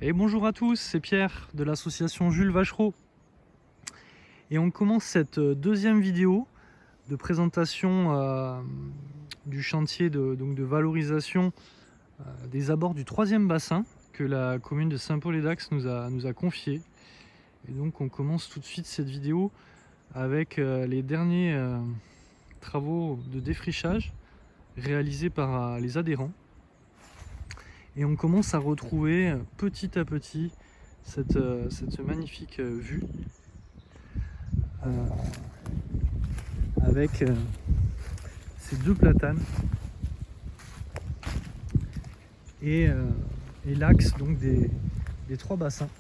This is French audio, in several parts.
Et bonjour à tous, c'est Pierre de l'association Jules Vachereau. Et on commence cette deuxième vidéo de présentation du chantier de valorisation des abords du troisième bassin que la commune de Saint-Paul-et-Dax nous a confié. Et donc on commence tout de suite cette vidéo avec les derniers travaux de défrichage réalisés par les adhérents. Et on commence à retrouver petit à petit cette magnifique vue avec ces deux platanes et l'axe donc des trois bassins.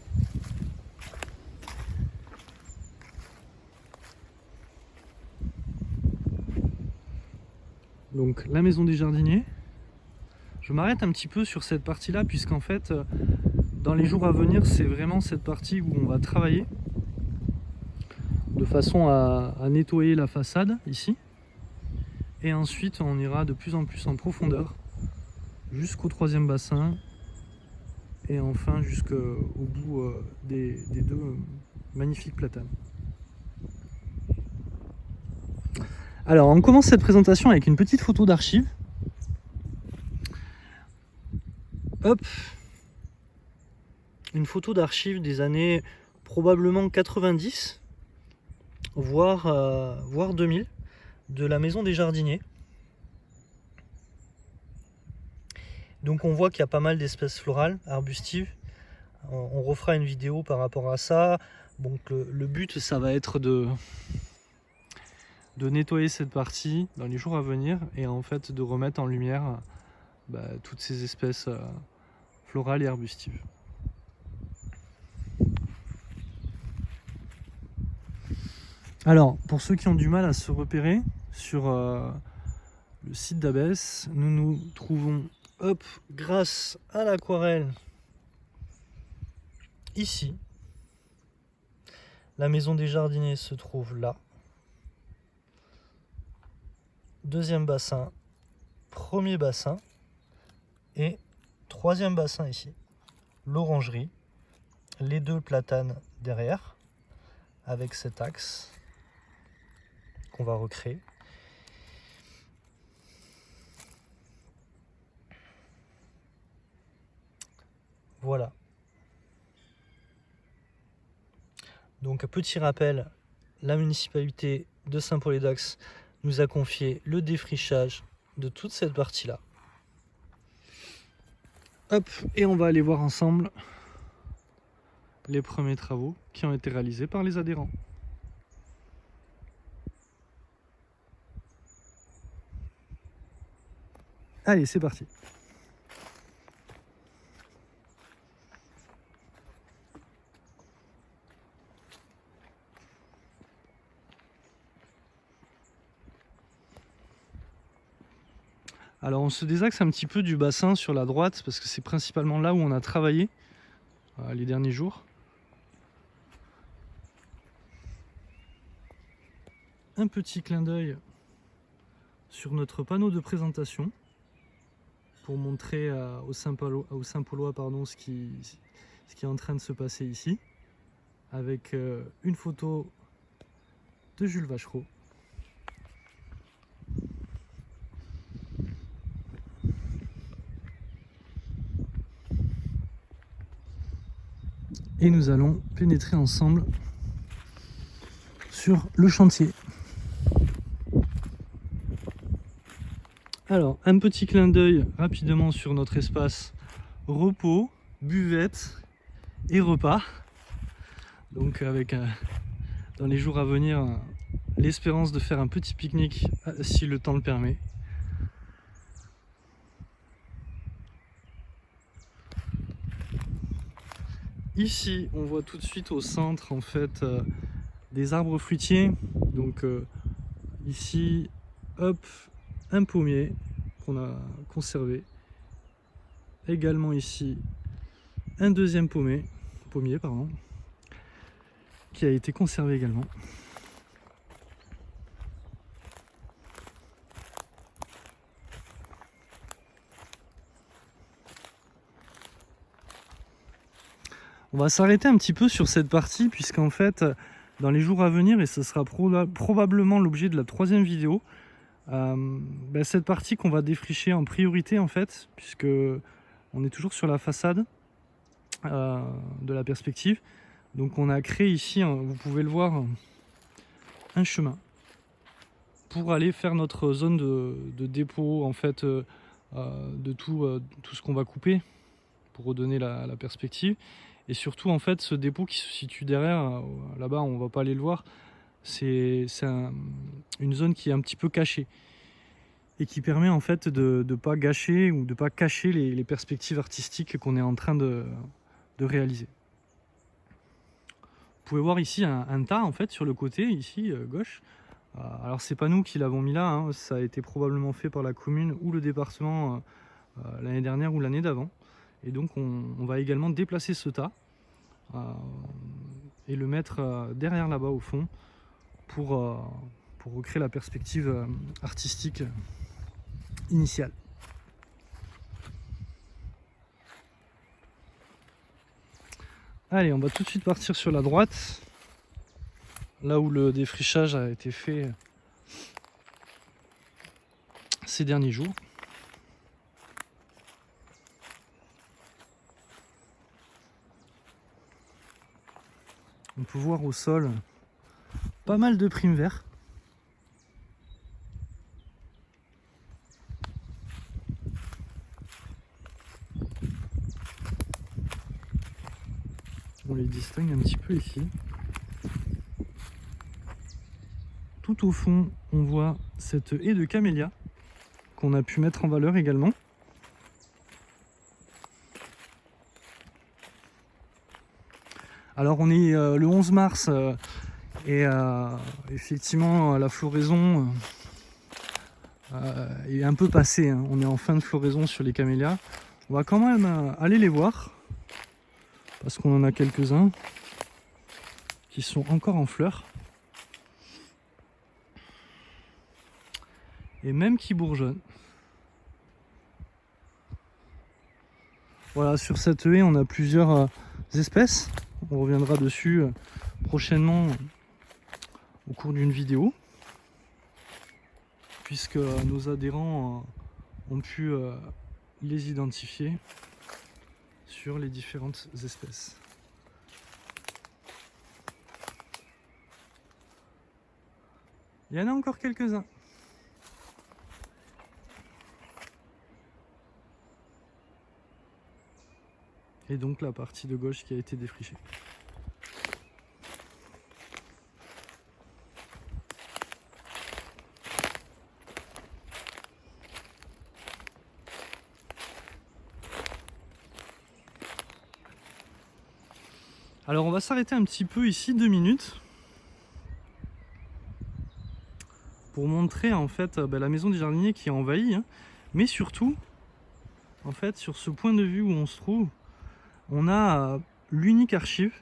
Donc la maison des jardiniers. Je m'arrête un petit peu sur cette partie-là puisqu'en fait dans les jours à venir c'est vraiment cette partie où on va travailler de façon à nettoyer la façade ici, et ensuite on ira de plus en plus en profondeur jusqu'au troisième bassin et enfin jusqu'au bout des deux magnifiques platanes. Alors on commence cette présentation avec une petite photo d'archive. Hop, une photo d'archive des années probablement 90 voire 2000 de la maison des jardiniers. Donc on voit qu'il y a pas mal d'espèces florales, arbustives. On refera une vidéo par rapport à ça. Donc le but ça va être de nettoyer cette partie dans les jours à venir et en fait de remettre en lumière toutes ces espèces florales et arbustives. Alors pour ceux qui ont du mal à se repérer sur le site d'Abès, nous nous trouvons grâce à l'aquarelle ici. La maison des jardiniers se trouve là. Deuxième bassin, premier bassin et troisième bassin ici. L'orangerie, les deux platanes derrière avec cet axe qu'on va recréer. Voilà. Donc petit rappel, la municipalité de Saint-Paul-et-Dax nous a confié le défrichage de toute cette partie-là. Hop, et on va aller voir ensemble les premiers travaux qui ont été réalisés par les adhérents. Allez, c'est parti. Alors on se désaxe un petit peu du bassin sur la droite parce que c'est principalement là où on a travaillé les derniers jours. Un petit clin d'œil sur notre panneau de présentation pour montrer aux Saint-Paulois ce qui est en train de se passer ici, avec une photo de Jules Vachereau. Et nous allons pénétrer ensemble sur le chantier. Alors, un petit clin d'œil rapidement sur notre espace repos, buvette et repas. Donc avec dans les jours à venir l'espérance de faire un petit pique-nique si le temps le permet. Ici, on voit tout de suite au centre en fait des arbres fruitiers. Donc ici, hop, un pommier qu'on a conservé. Également ici, un deuxième pommier, qui a été conservé également. On va s'arrêter un petit peu sur cette partie, puisqu'en fait, dans les jours à venir, et ce sera probablement l'objet de la 3e vidéo, cette partie qu'on va défricher en priorité, en fait, puisque on est toujours sur la façade de la perspective. Donc on a créé ici, vous pouvez le voir, un chemin pour aller faire notre zone de dépôt, en fait, de tout ce qu'on va couper pour redonner la perspective. Et surtout, en fait, ce dépôt qui se situe derrière, là-bas, on va pas aller le voir, c'est une zone qui est un petit peu cachée et qui permet en fait de ne pas gâcher ou de pas cacher les perspectives artistiques qu'on est en train de réaliser. Vous pouvez voir ici un tas en fait sur le côté, ici gauche. Alors c'est pas nous qui l'avons mis là, hein, ça a été probablement fait par la commune ou le département l'année dernière ou l'année d'avant. Et donc on va également déplacer ce tas et le mettre derrière là-bas au fond pour recréer la perspective artistique initiale. Allez, on va tout de suite partir sur la droite, là où le défrichage a été fait ces derniers jours. On peut voir au sol pas mal de primes verts. On les distingue un petit peu ici. Tout au fond, on voit cette haie de camélia qu'on a pu mettre en valeur également. Alors on est le 11 mars et effectivement la floraison est un peu passée, hein. On est en fin de floraison sur les camélias. On va quand même aller les voir parce qu'on en a quelques-uns qui sont encore en fleurs et même qui bourgeonnent. Voilà, sur cette haie on a plusieurs espèces. On reviendra dessus prochainement au cours d'une vidéo, puisque nos adhérents ont pu les identifier sur les différentes espèces. Il y en a encore quelques-uns. Et donc la partie de gauche qui a été défrichée. Alors on va s'arrêter un petit peu ici 2 minutes pour montrer en fait la maison du jardinier qui est envahie, hein. Mais surtout en fait sur ce point de vue où on se trouve, on a l'unique archive,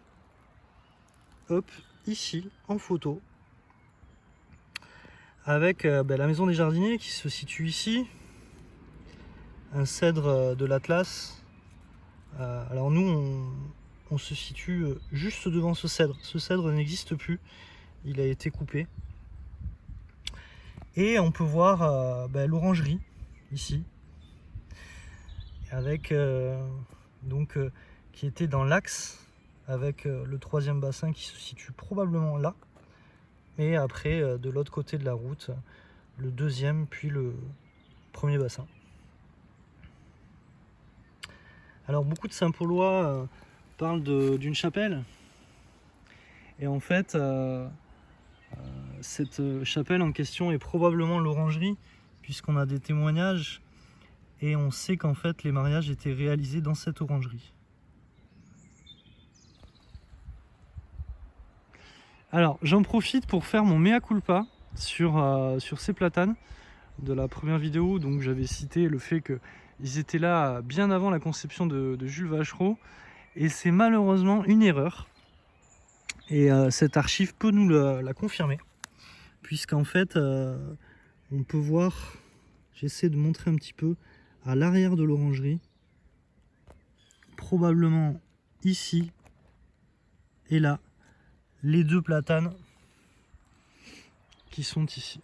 hop, ici en photo, avec la maison des jardiniers qui se situe ici, un cèdre de l'Atlas. Alors nous on se situe juste devant ce cèdre. Ce cèdre n'existe plus, il a été coupé. Et on peut voir l'orangerie ici, avec qui était dans l'axe, avec le 3e bassin qui se situe probablement là, et après de l'autre côté de la route, le 2e puis le 1er bassin. Alors beaucoup de Saint-Paulois parlent d'une chapelle, et en fait cette chapelle en question est probablement l'orangerie, puisqu'on a des témoignages et on sait qu'en fait les mariages étaient réalisés dans cette orangerie. Alors j'en profite pour faire mon mea culpa sur ces platanes de la première vidéo. Donc j'avais cité le fait qu'ils étaient là bien avant la conception de Jules Vachereau, et c'est malheureusement une erreur, et cette archive peut nous la confirmer, puisqu'en fait on peut voir, j'essaie de montrer un petit peu, à l'arrière de l'orangerie, probablement ici Et là, les 2 platanes qui sont ici.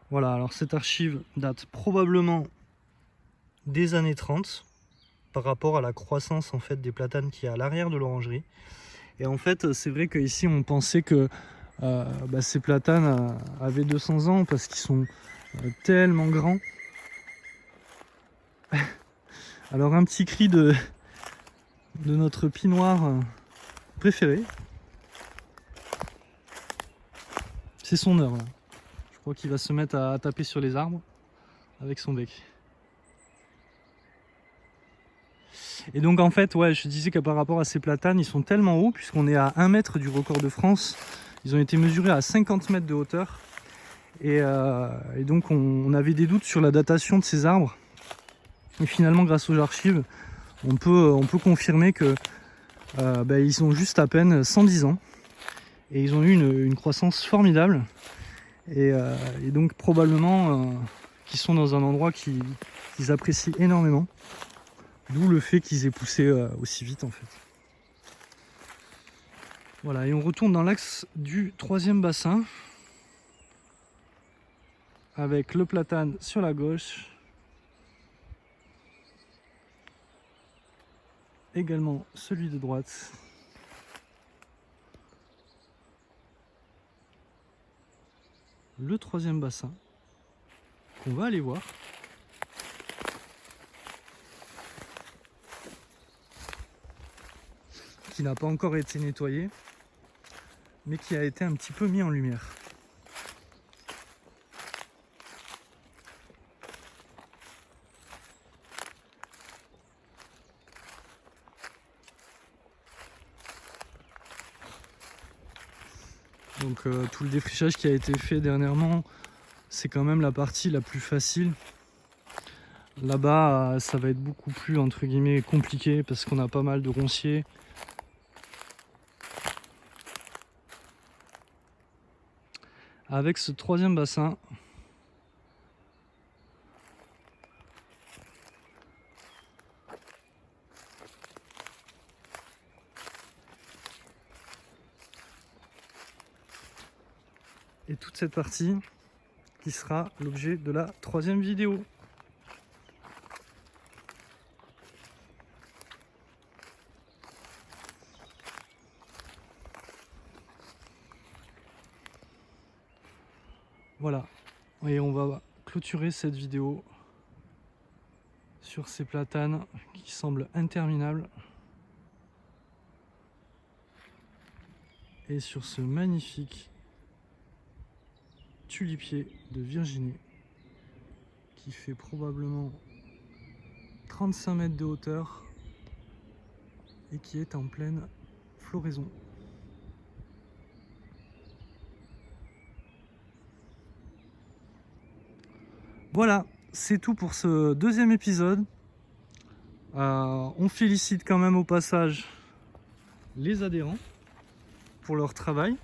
Voilà, alors cette archive date probablement des années 30 par rapport à la croissance en fait des platanes qui est à l'arrière de l'orangerie. Et en fait, c'est vrai qu'ici on pensait que ces platanes avaient 200 ans parce qu'ils sont tellement grands. Alors un petit cri de notre pinoir préféré. C'est son heure là. Je crois qu'il va se mettre à taper sur les arbres avec son bec. Et donc en fait, ouais, je disais que par rapport à ces platanes, ils sont tellement hauts, puisqu'on est à 1 mètre du record de France. Ils ont été mesurés à 50 mètres de hauteur. Et donc on avait des doutes sur la datation de ces arbres. Et finalement, grâce aux archives, on peut confirmer que ils ont juste à peine 110 ans. Et ils ont eu une croissance formidable. Et donc probablement qu'ils sont dans un endroit qu'ils apprécient énormément. D'où le fait qu'ils aient poussé aussi vite en fait. Voilà, et on retourne dans l'axe du 3e bassin. Avec le platane sur la gauche. Également celui de droite. Le 3e bassin qu'on va aller voir. Qui n'a pas encore été nettoyé, mais qui a été un petit peu mis en lumière. Donc tout le défrichage qui a été fait dernièrement, c'est quand même la partie la plus facile. Là-bas, ça va être beaucoup plus entre guillemets compliqué parce qu'on a pas mal de ronciers. Avec ce 3e bassin, et toute cette partie qui sera l'objet de la 3e vidéo. Voilà, et on va clôturer cette vidéo sur ces platanes qui semblent interminables et sur ce magnifique tulipier de Virginie qui fait probablement 35 mètres de hauteur et qui est en pleine floraison. Voilà, c'est tout pour ce 2e épisode. On félicite quand même au passage les adhérents pour leur travail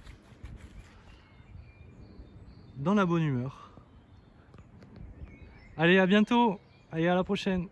dans la bonne humeur. Allez, à bientôt, allez, à la prochaine.